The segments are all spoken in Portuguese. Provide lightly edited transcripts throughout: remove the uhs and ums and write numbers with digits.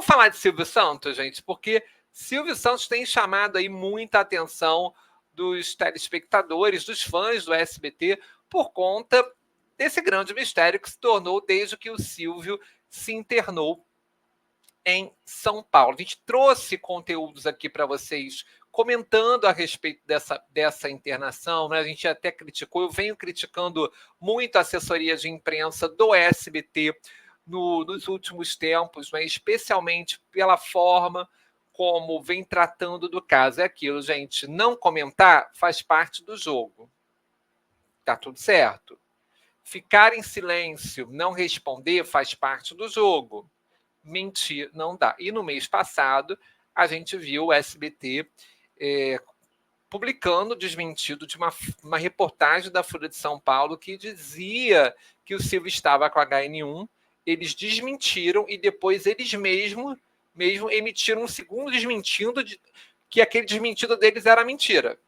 Vamos falar de Silvio Santos, gente, porque Silvio Santos tem chamado aí muita atenção dos telespectadores, dos fãs do SBT, por conta desse grande mistério que se tornou desde que o Silvio se internou em São Paulo. A gente trouxe conteúdos aqui para vocês comentando a respeito dessa internação, né? A gente até criticou, eu venho criticando muito a assessoria de imprensa do SBT nos últimos tempos, né? Especialmente pela forma como vem tratando do caso. É aquilo, gente, não comentar faz parte do jogo. Tá tudo certo. Ficar em silêncio, não responder faz parte do jogo. Mentir não dá. E no mês passado, a gente viu o SBT publicando desmentido de uma reportagem da Folha de São Paulo que dizia que o Silvio estava com HN1. Eles desmentiram e depois eles mesmo emitiram um segundo desmentindo que aquele desmentido deles era mentira.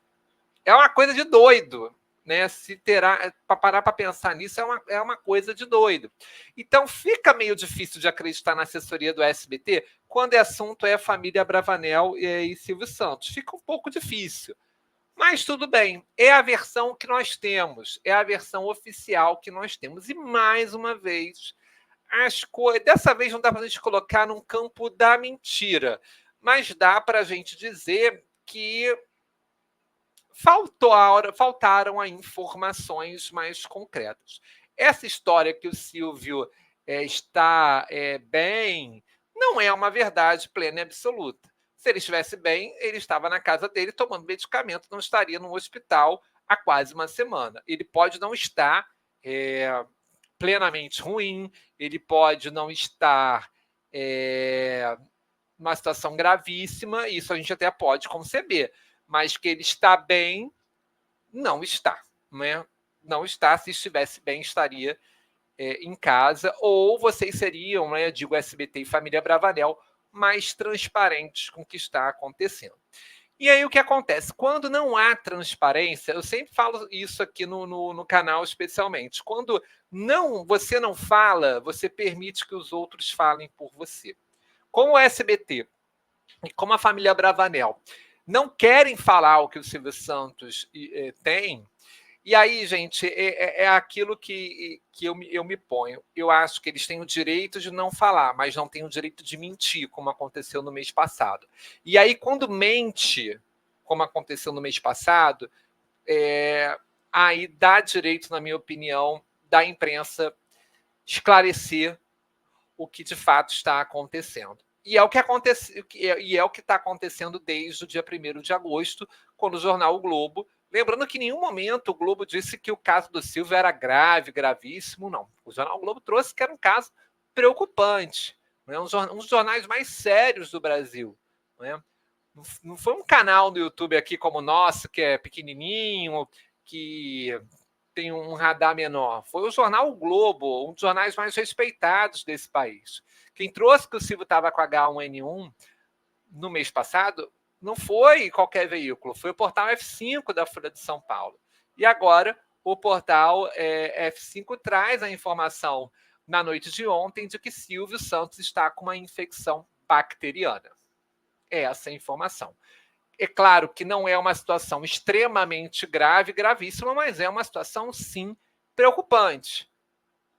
É uma coisa de doido. Né, se terá para parar para pensar nisso é uma coisa de doido. Então fica meio difícil de acreditar na assessoria do SBT quando o assunto é família Bravanel e Silvio Santos. Fica um pouco difícil. Mas tudo bem, é a versão que nós temos, é a versão oficial que nós temos. E mais uma vez, dessa vez não dá para a gente colocar num campo da mentira, mas dá para a gente dizer que faltaram informações mais concretas. Essa história que o Silvio está bem não é uma verdade plena e absoluta. Se ele estivesse bem, ele estava na casa dele tomando medicamento, não estaria no hospital há quase uma semana. Ele pode não estar plenamente ruim, ele pode não estar numa situação gravíssima, isso a gente até pode conceber, mas que ele está bem, não está. Né? Não está, se estivesse bem, estaria em casa, ou vocês seriam, né, digo SBT e Família Bravanel, mais transparentes com o que está acontecendo. E aí o que acontece? Quando não há transparência, eu sempre falo isso aqui no canal especialmente, quando você não fala, você permite que os outros falem por você. Como o SBT e como a família Bravanel não querem falar o que o Silvio Santos tem, e aí, gente, é aquilo que eu me ponho. Eu acho que eles têm o direito de não falar, mas não têm o direito de mentir, como aconteceu no mês passado. E aí, quando mente, como aconteceu no mês passado, aí dá direito, na minha opinião, da imprensa esclarecer o que de fato está acontecendo. E é o que acontece, e é o que está acontecendo desde o dia 1º de agosto, quando o jornal O Globo, lembrando que em nenhum momento o Globo disse que o caso do Silvio era grave, gravíssimo, não. O jornal O Globo trouxe que era um caso preocupante, né? Um dos jornais mais sérios do Brasil. Né? Não foi um canal no YouTube aqui como o nosso, que é pequenininho, que tem um radar menor. Foi o jornal O Globo, um dos jornais mais respeitados desse país. Quem trouxe que o Silvio estava com H1N1 no mês passado não foi qualquer veículo, foi o portal F5 da Folha de São Paulo. E agora o portal F5 traz a informação na noite de ontem de que Silvio Santos está com uma infecção bacteriana. É essa a informação. É claro que não é uma situação extremamente grave, gravíssima, mas é uma situação, sim, preocupante.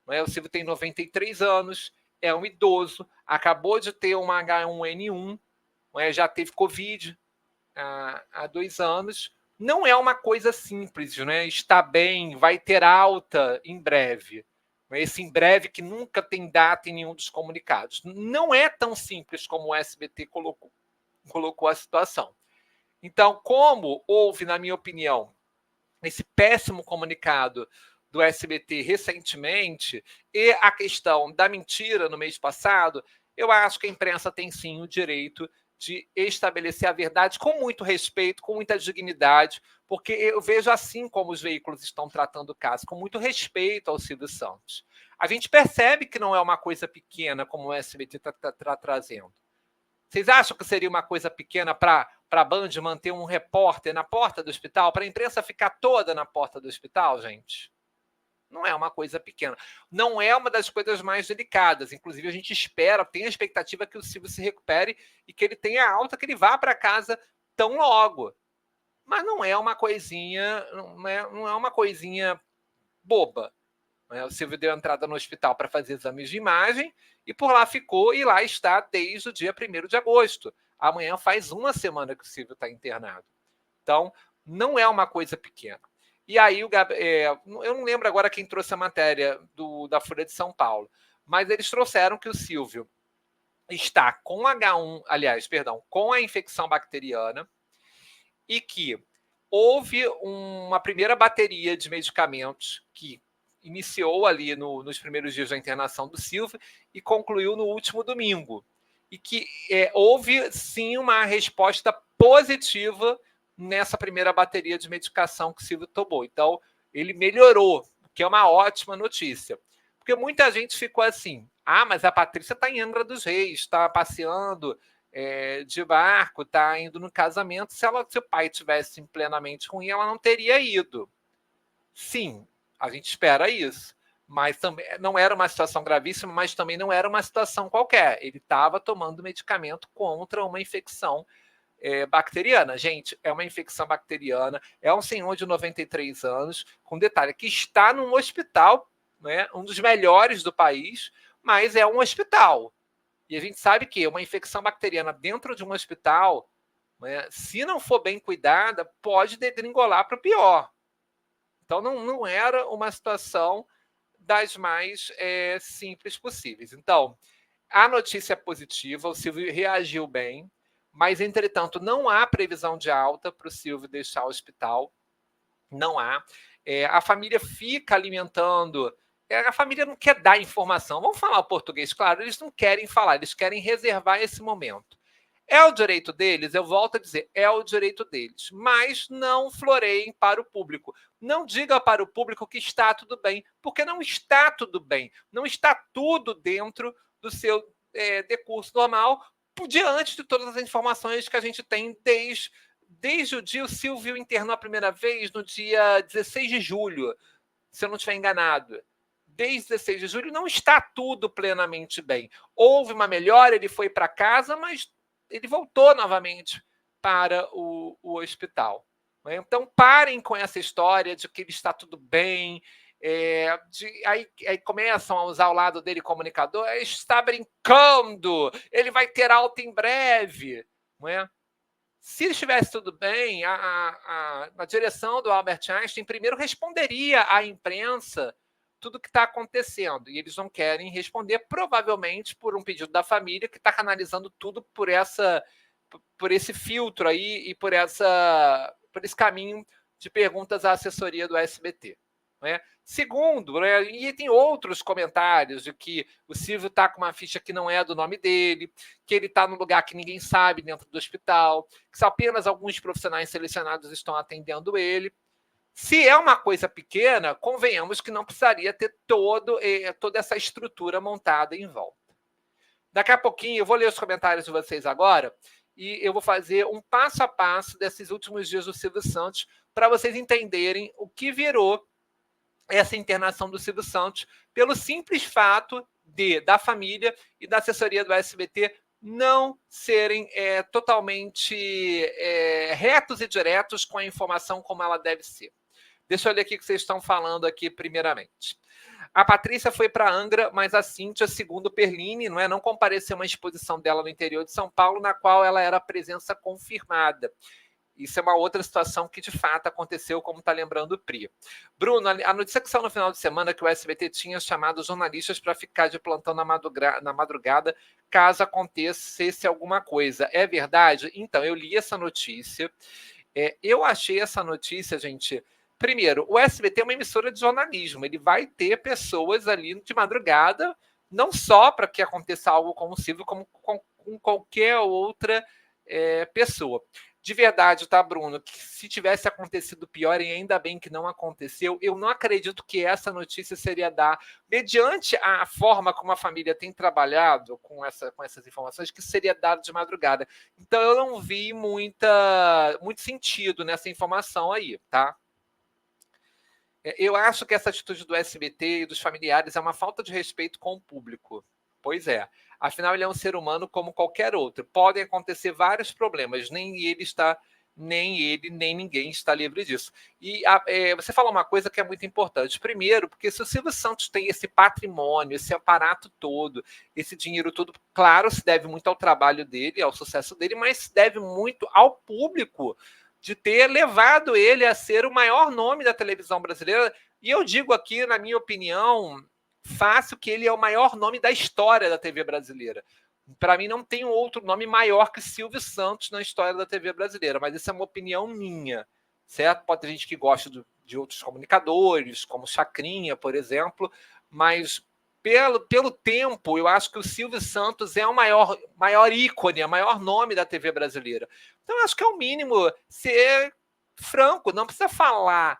O Silvio tem 93 anos, é um idoso, acabou de ter uma H1N1, já teve Covid há 2 anos. Não é uma coisa simples, né? Está bem, vai ter alta em breve. Esse em breve que nunca tem data em nenhum dos comunicados. Não é tão simples como o SBT colocou a situação. Então, como houve, na minha opinião, esse péssimo comunicado do SBT recentemente e a questão da mentira no mês passado, eu acho que a imprensa tem sim o direito de estabelecer a verdade com muito respeito, com muita dignidade, porque eu vejo assim como os veículos estão tratando o caso, com muito respeito ao Silvio Santos. A gente percebe que não é uma coisa pequena como o SBT está trazendo. Vocês acham que seria uma coisa pequena para a Band manter um repórter na porta do hospital, para a imprensa ficar toda na porta do hospital, gente? Não é uma coisa pequena. Não é uma das coisas mais delicadas. Inclusive, a gente espera, tem a expectativa que o Silvio se recupere e que ele tenha alta, que ele vá para casa tão logo. Mas não é uma coisinha, não é uma coisinha boba. O Silvio deu entrada no hospital para fazer exames de imagem e por lá ficou e lá está desde o dia 1º de agosto. Amanhã faz uma semana que o Silvio está internado. Então, não é uma coisa pequena. E aí, eu não lembro agora quem trouxe a matéria da Folha de São Paulo, mas eles trouxeram que o Silvio está com com a infecção bacteriana e que houve uma primeira bateria de medicamentos que iniciou ali nos primeiros dias da internação do Silvio e concluiu no último domingo. E que houve, sim, uma resposta positiva nessa primeira bateria de medicação que o Silvio tomou. Então, ele melhorou, o que é uma ótima notícia. Porque muita gente ficou assim, mas a Patrícia está em Angra dos Reis, está passeando de barco, está indo no casamento. Se o pai tivesse plenamente ruim, ela não teria ido. Sim, a gente espera isso. Mas também não era uma situação gravíssima, mas também não era uma situação qualquer. Ele estava tomando medicamento contra uma infecção bacteriana. Gente, é uma infecção bacteriana, é um senhor de 93 anos, com detalhe, que está num hospital, né, um dos melhores do país, mas é um hospital. E a gente sabe que uma infecção bacteriana dentro de um hospital, né, se não for bem cuidada, pode degringolar para o pior. Então, não era uma situação das mais simples possíveis. Então, a notícia é positiva, o Silvio reagiu bem, mas, entretanto, não há previsão de alta para o Silvio deixar o hospital. Não há. A família fica alimentando. A família não quer dar informação. Vamos falar o português, claro, eles não querem falar, eles querem reservar esse momento. É o direito deles, eu volto a dizer, é o direito deles, mas não floreiem para o público. Não diga para o público que está tudo bem, porque não está tudo bem, não está tudo dentro do seu decurso normal, diante de todas as informações que a gente tem desde o dia o Silvio internou a primeira vez no dia 16 de julho, se eu não estiver enganado. Desde 16 de julho não está tudo plenamente bem. Houve uma melhora, ele foi para casa, mas ele voltou novamente para o hospital. Então, parem com essa história de que ele está tudo bem. Aí começam a usar o lado dele comunicador. Está brincando, ele vai ter alta em breve. Não é? Se estivesse tudo bem, a direção do Albert Einstein primeiro responderia à imprensa tudo o que está acontecendo. E eles não querem responder, provavelmente por um pedido da família, que está canalizando tudo por esse filtro aí e por esse caminho de perguntas à assessoria do SBT. Né? Segundo, né, e tem outros comentários de que o Silvio está com uma ficha que não é do nome dele, que ele está num lugar que ninguém sabe dentro do hospital, que apenas alguns profissionais selecionados estão atendendo ele. Se é uma coisa pequena, convenhamos que não precisaria ter toda essa estrutura montada em volta. Daqui a pouquinho, eu vou ler os comentários de vocês agora e eu vou fazer um passo a passo desses últimos dias do Silvio Santos para vocês entenderem o que virou essa internação do Silvio Santos pelo simples fato da família e da assessoria do SBT não serem totalmente retos e diretos com a informação como ela deve ser. Deixa eu ler aqui o que vocês estão falando aqui primeiramente. A Patrícia foi para Angra, mas a Cíntia, segundo Perline, não compareceu a uma exposição dela no interior de São Paulo, na qual ela era presença confirmada. Isso é uma outra situação que, de fato, aconteceu, como está lembrando o Pri. Bruno, a notícia que saiu no final de semana que o SBT tinha chamado jornalistas para ficar de plantão na madrugada, caso acontecesse alguma coisa. É verdade? Então, eu li essa notícia. Eu achei essa notícia, gente... Primeiro, o SBT é uma emissora de jornalismo. Ele vai ter pessoas ali de madrugada, não só para que aconteça algo com o Silvio, como com qualquer outra pessoa. De verdade, tá, Bruno? Que se tivesse acontecido pior, e ainda bem que não aconteceu, eu não acredito que essa notícia seria dar, mediante a forma como a família tem trabalhado com essas informações, que seria dado de madrugada. Então, eu não vi muito sentido nessa informação aí, tá? Eu acho que essa atitude do SBT e dos familiares é uma falta de respeito com o público. Pois é. Afinal, ele é um ser humano como qualquer outro. Podem acontecer vários problemas, nem ele, nem ninguém está livre disso. E você fala uma coisa que é muito importante. Primeiro, porque se o Silvio Santos tem esse patrimônio, esse aparato todo, esse dinheiro todo, claro, se deve muito ao trabalho dele, ao sucesso dele, mas se deve muito ao público de ter levado ele a ser o maior nome da televisão brasileira. E eu digo aqui, na minha opinião, fácil que ele é o maior nome da história da TV brasileira. Para mim, não tem outro nome maior que Silvio Santos na história da TV brasileira, mas isso é uma opinião minha, certo? Pode ter gente que gosta de outros comunicadores, como Chacrinha, por exemplo, mas pelo tempo, eu acho que o Silvio Santos é o maior ícone, o maior nome da TV brasileira. Então, eu acho que é o mínimo ser franco, não precisa falar,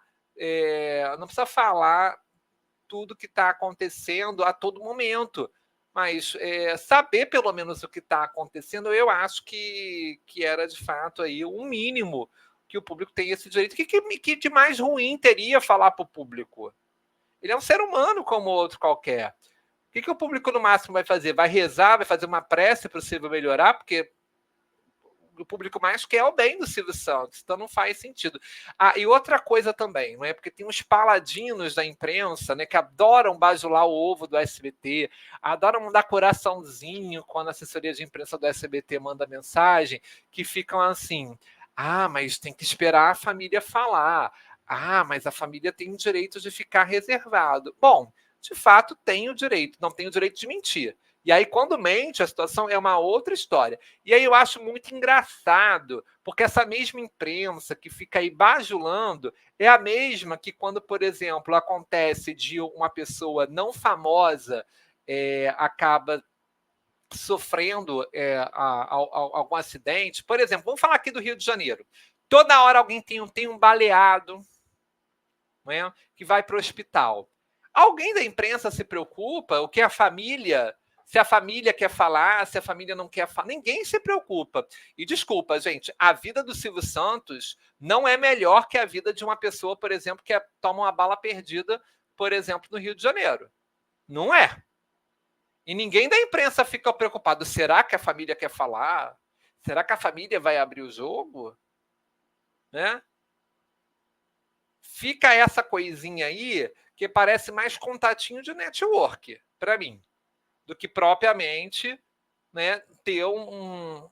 tudo que está acontecendo a todo momento, mas saber pelo menos o que está acontecendo, eu acho que era de fato aí o mínimo que o público tem esse direito. O que de mais ruim teria falar para o público? Ele é um ser humano como outro qualquer. O que o público no máximo vai fazer? Vai rezar, vai fazer uma prece para o Silvio melhorar, porque o público mais quer o bem do Silvio Santos, então não faz sentido. E outra coisa também, não é? Porque tem uns paladinos da imprensa, né, que adoram bajular o ovo do SBT, adoram mandar coraçãozinho quando a assessoria de imprensa do SBT manda mensagem, que ficam assim: mas tem que esperar a família falar. Mas a família tem o direito de ficar reservado. Bom, de fato tem o direito, não tem o direito de mentir. E aí, quando mente, a situação é uma outra história. E aí eu acho muito engraçado, porque essa mesma imprensa que fica aí bajulando é a mesma que quando, por exemplo, acontece de uma pessoa não famosa acaba sofrendo algum acidente. Por exemplo, vamos falar aqui do Rio de Janeiro. Toda hora alguém tem um baleado, não é? Que vai para o hospital. Alguém da imprensa se preocupa? O que a família... Se a família quer falar, se a família não quer falar, ninguém se preocupa. E desculpa, gente, a vida do Silvio Santos não é melhor que a vida de uma pessoa, por exemplo, que toma uma bala perdida, por exemplo, no Rio de Janeiro. Não é. E ninguém da imprensa fica preocupado. Será que a família quer falar? Será que a família vai abrir o jogo? Né? Fica essa coisinha aí que parece mais contatinho de network, para mim, do que propriamente, né, ter um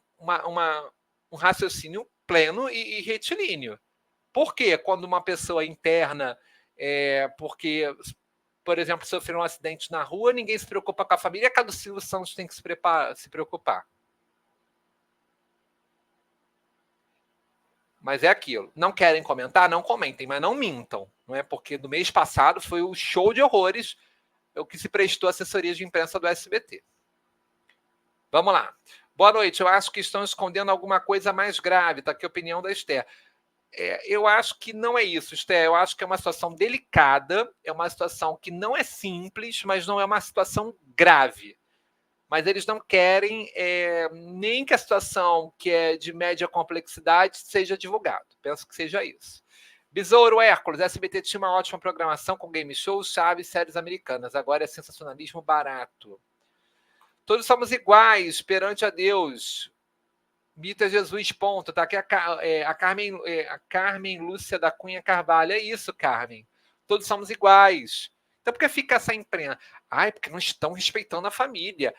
raciocínio pleno e retilíneo. Por quê? Quando uma pessoa interna, porque, por exemplo, sofreu um acidente na rua, ninguém se preocupa com a família, cada Silvio Santos tem que se preocupar. Mas é aquilo. Não querem comentar? Não comentem, mas não mintam. Não é? Porque no mês passado foi o show de horrores o que se prestou à assessoria de imprensa do SBT. Vamos lá. Boa noite. Eu acho que estão escondendo alguma coisa mais grave. Está aqui a opinião da Esther. Eu acho que não é isso, Esther. Eu acho que é uma situação delicada, é uma situação que não é simples, mas não é uma situação grave. Mas eles não querem nem que a situação que é de média complexidade seja divulgada. Penso que seja isso. Besouro Hércules, SBT tinha uma ótima programação com game shows, chaves, séries americanas. Agora é sensacionalismo barato. Todos somos iguais perante a Deus. Mita Jesus, ponto. Tá aqui a Carmen Lúcia da Cunha Carvalho. É isso, Carmen. Todos somos iguais. Então, por que fica essa imprensa? Porque não estão respeitando a família.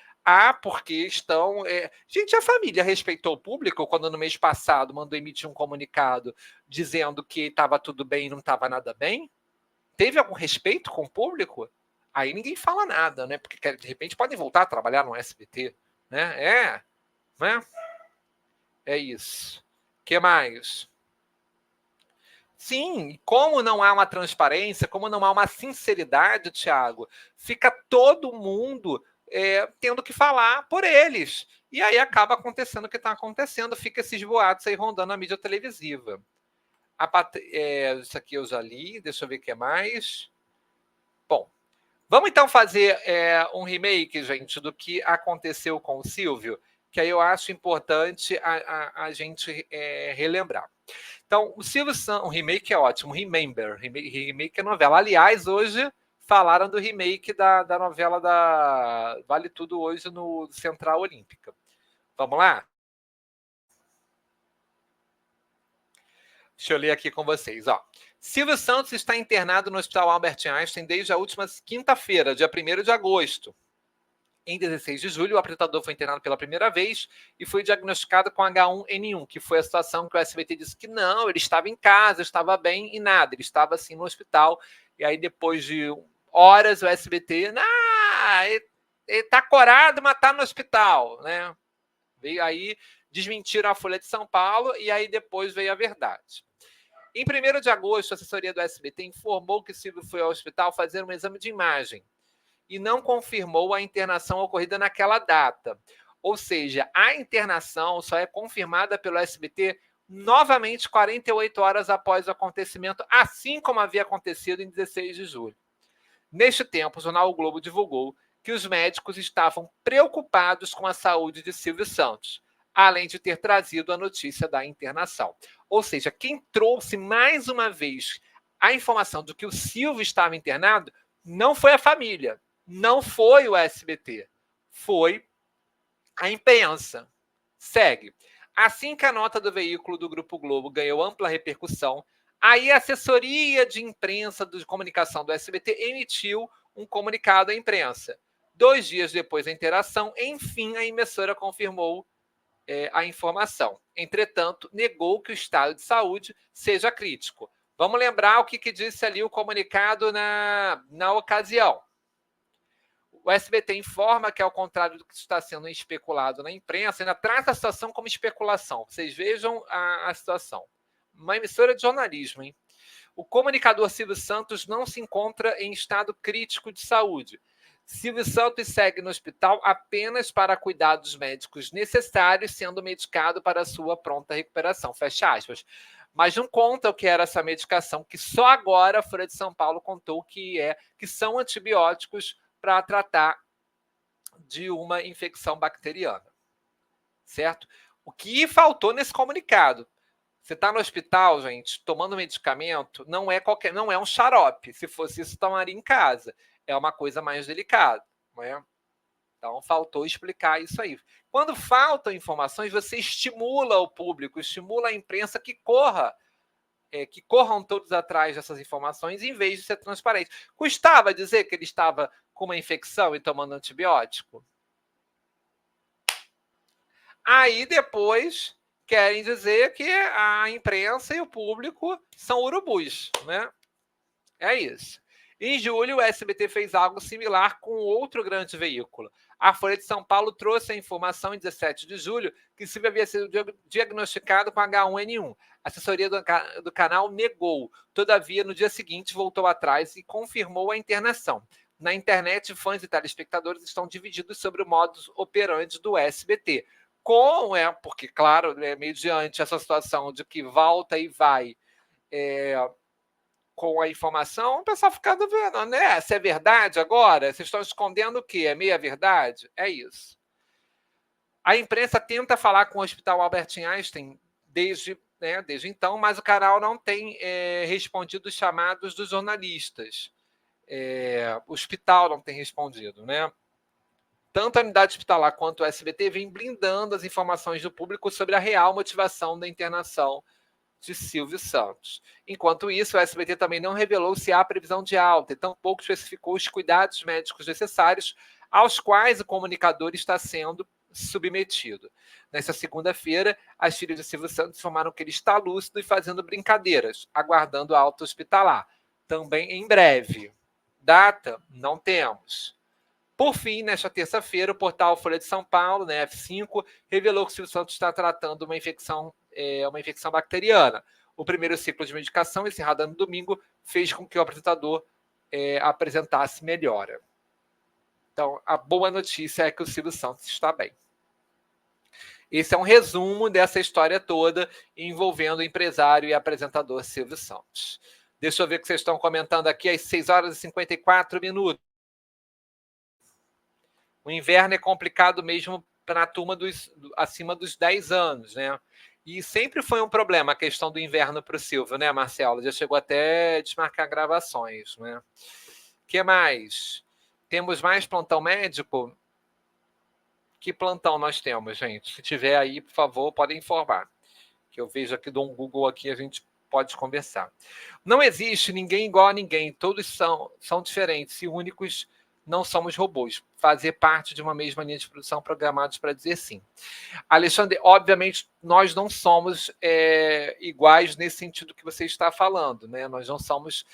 Porque estão... Gente, a família respeitou o público quando no mês passado mandou emitir um comunicado dizendo que estava tudo bem e não estava nada bem? Teve algum respeito com o público? Aí ninguém fala nada, né? Porque de repente podem voltar a trabalhar no SBT, né? Né? É isso. O que mais? Sim, como não há uma transparência, como não há uma sinceridade, Thiago, fica todo mundo tendo que falar por eles. E aí acaba acontecendo o que está acontecendo, fica esses boatos aí rondando a mídia televisiva. Isso aqui eu já li, deixa eu ver o que mais. Bom, vamos então fazer um remake, gente, do que aconteceu com o Silvio, que aí eu acho importante a gente relembrar. Então, o Silvio Santos, o remake é ótimo, Remember, remake é novela. Aliás, hoje falaram do remake da novela da Vale Tudo hoje no Central Olímpica. Vamos lá? Deixa eu ler aqui com vocês. Ó. Silvio Santos está internado no Hospital Albert Einstein desde a última quinta-feira, dia 1º de agosto. Em 16 de julho, o apresentador foi internado pela primeira vez e foi diagnosticado com H1N1, que foi a situação que o SBT disse que não, ele estava em casa, estava bem e nada, ele estava assim no hospital. E aí, depois de horas, o SBT, ele está corado, mas está no hospital, né? Veio aí, desmentiram a Folha de São Paulo e aí depois veio a verdade. Em 1º de agosto, a assessoria do SBT informou que Silvio foi ao hospital fazer um exame de imagem e não confirmou a internação ocorrida naquela data. Ou seja, a internação só é confirmada pelo SBT novamente 48 horas após o acontecimento, assim como havia acontecido em 16 de julho. Neste tempo, o jornal O Globo divulgou que os médicos estavam preocupados com a saúde de Silvio Santos, além de ter trazido a notícia da internação. Ou seja, quem trouxe mais uma vez a informação de que o Silvio estava internado não foi a família, não foi o SBT, foi a imprensa. Segue. Assim que a nota do veículo do Grupo Globo ganhou ampla repercussão, aí a assessoria de imprensa de comunicação do SBT emitiu um comunicado à imprensa. 2 dias depois da interação, enfim, a emissora confirmou a informação. Entretanto, negou que o estado de saúde seja crítico. Vamos lembrar o que disse ali o comunicado na ocasião. O SBT informa que, ao contrário do que está sendo especulado na imprensa, ainda trata a situação como especulação. Vocês vejam a situação. Uma emissora de jornalismo, hein? O comunicador Silvio Santos não se encontra em estado crítico de saúde. Silvio Santos segue no hospital apenas para cuidados médicos necessários, sendo medicado para sua pronta recuperação. Fecha aspas. Mas não conta o que era essa medicação, que só agora a Folha de São Paulo contou que são antibióticos para tratar de uma infecção bacteriana. Certo? O que faltou nesse comunicado? Você está no hospital, gente, tomando medicamento, não é um xarope. Se fosse isso, tomaria em casa. É uma coisa mais delicada, não é? Então, faltou explicar isso aí. Quando faltam informações, você estimula o público, estimula a imprensa que corram todos atrás dessas informações, em vez de ser transparente. Custava dizer que ele estava com uma infecção e tomando antibiótico? Aí, depois, querem dizer que a imprensa e o público são urubus, né? É isso. Em julho, o SBT fez algo similar com outro grande veículo. A Folha de São Paulo trouxe a informação em 17 de julho que Silvio havia sido diagnosticado com H1N1. A assessoria do canal negou. Todavia, no dia seguinte, voltou atrás e confirmou a internação. Na internet, fãs e telespectadores estão divididos sobre o modus operandi do SBT. Porque, claro, mediante essa situação de que volta e vai com a informação, o pessoal fica vendo, né? Se é verdade agora? Vocês estão escondendo o quê? É meia verdade? É isso. A imprensa tenta falar com o Hospital Albert Einstein desde então, mas o canal não tem respondido os chamados dos jornalistas. O hospital não tem respondido, né? Tanto a unidade hospitalar quanto o SBT vem blindando as informações do público sobre a real motivação da internação de Silvio Santos. Enquanto isso, o SBT também não revelou se há previsão de alta e tampouco especificou os cuidados médicos necessários aos quais o comunicador está sendo submetido. Nessa segunda-feira, as filhas de Silvio Santos informaram que ele está lúcido e fazendo brincadeiras, aguardando a alta hospitalar. Também em breve. Data? Não temos. Por fim, nesta terça-feira, o portal Folha de São Paulo, né, F5, revelou que o Silvio Santos está tratando uma infecção bacteriana. O primeiro ciclo de medicação, encerrado no domingo, fez com que o apresentador apresentasse melhora. Então, a boa notícia é que o Silvio Santos está bem. Esse é um resumo dessa história toda envolvendo o empresário e apresentador Silvio Santos. Deixa eu ver o que vocês estão comentando aqui às 6 horas e 54 minutos. O inverno é complicado mesmo para a turma acima dos 10 anos, né? E sempre foi um problema a questão do inverno para o Silvio, né, Marcelo? Já chegou até a desmarcar gravações, né? O que mais? Temos mais plantão médico? Que plantão nós temos, gente? Se tiver aí, por favor, podem informar. Que eu vejo aqui, dou um Google aqui, a gente pode conversar. Não existe ninguém igual a ninguém. Todos são diferentes e únicos. Não somos robôs. Fazer parte de uma mesma linha de produção programados para dizer sim. Alexandre, obviamente, nós não somos iguais nesse sentido que você está falando, né? Nós não somos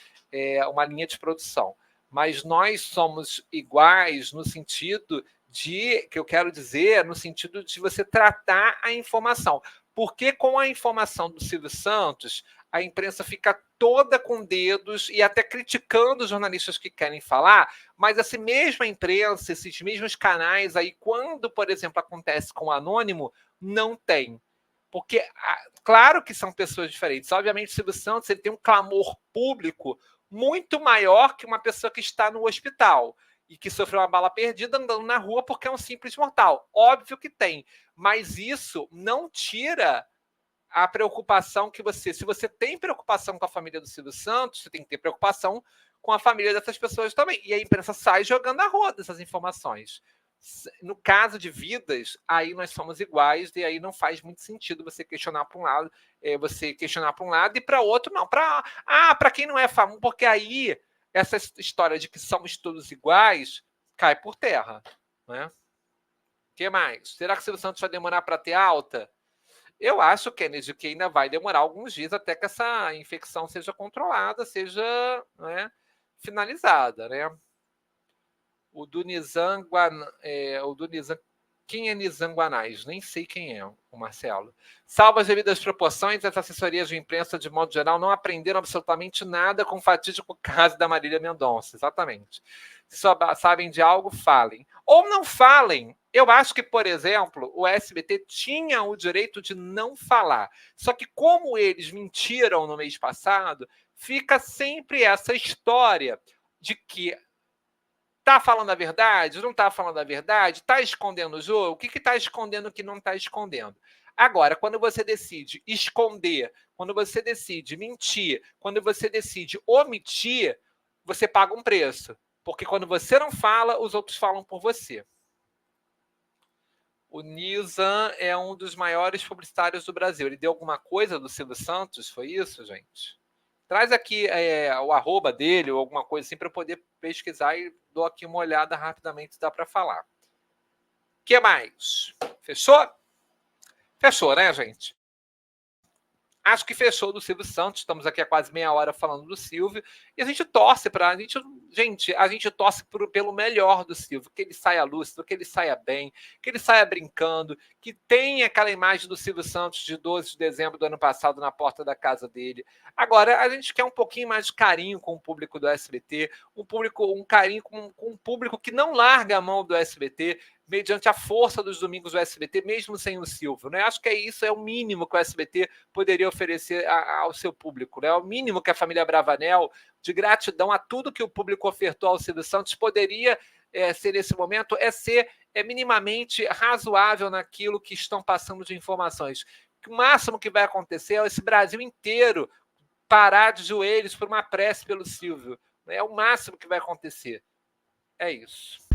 uma linha de produção, mas nós somos iguais no sentido que eu quero dizer, no sentido de você tratar a informação. Porque com a informação do Silvio Santos, a imprensa fica toda com dedos e até criticando os jornalistas que querem falar, mas essa mesma imprensa, esses mesmos canais aí, quando, por exemplo, acontece com o Anônimo, não tem. Porque, claro que são pessoas diferentes. Obviamente, o Silvio Santos ele tem um clamor público muito maior que uma pessoa que está no hospital e que sofreu uma bala perdida andando na rua porque é um simples mortal. Óbvio que tem, mas isso não tira a preocupação que se você tem preocupação com a família do Silvio Santos, você tem que ter preocupação com a família dessas pessoas também. E a imprensa sai jogando a roda essas informações. No caso de vidas, aí nós somos iguais e aí não faz muito sentido você questionar para um lado, e para outro não. Para quem não é famoso, porque aí essa história de que somos todos iguais cai por terra, né? O que mais? Será que o Silvio Santos vai demorar para ter alta? Eu acho, Kennedy, que ainda vai demorar alguns dias até que essa infecção seja controlada, seja, né, finalizada, né? O do Nizam, quem é Nizam Guanais? Nem sei quem é, o Marcelo. Salvo as devidas proporções, as assessorias de imprensa, de modo geral, não aprenderam absolutamente nada com o fatídico caso da Marília Mendonça. Exatamente. Se só sabem de algo, falem. Ou não falem. Eu acho que, por exemplo, o SBT tinha o direito de não falar. Só que como eles mentiram no mês passado, fica sempre essa história de que tá falando a verdade? Não tá falando a verdade? Tá escondendo o jogo? O que tá escondendo que não tá escondendo? Agora, quando você decide esconder, quando você decide mentir, quando você decide omitir, você paga um preço. Porque quando você não fala, os outros falam por você. O Nizam é um dos maiores publicitários do Brasil. Ele deu alguma coisa do Silvio Santos? Foi isso, gente? Traz aqui o arroba dele ou alguma coisa assim para eu poder pesquisar e dou aqui uma olhada rapidamente se dá para falar. O que mais? Fechou? Fechou, né, gente? Acho que fechou do Silvio Santos. Estamos aqui há quase meia hora falando do Silvio. E a gente torce para. A gente torce pelo melhor do Silvio, que ele saia lúcido, que ele saia bem, que ele saia brincando, que tenha aquela imagem do Silvio Santos de 12 de dezembro do ano passado na porta da casa dele. Agora, a gente quer um pouquinho mais de carinho com o público do SBT, um carinho com um público que não larga a mão do SBT, mediante a força dos domingos do SBT, mesmo sem o Silvio. Né? Acho que isso é o mínimo que o SBT poderia oferecer ao seu público. Né? O mínimo que a família Bravanel, de gratidão a tudo que o público ofertou ao Silvio Santos, poderia ser nesse momento, ser minimamente razoável naquilo que estão passando de informações. O máximo que vai acontecer é esse Brasil inteiro parar de joelhos por uma prece pelo Silvio. É o máximo que vai acontecer. É isso.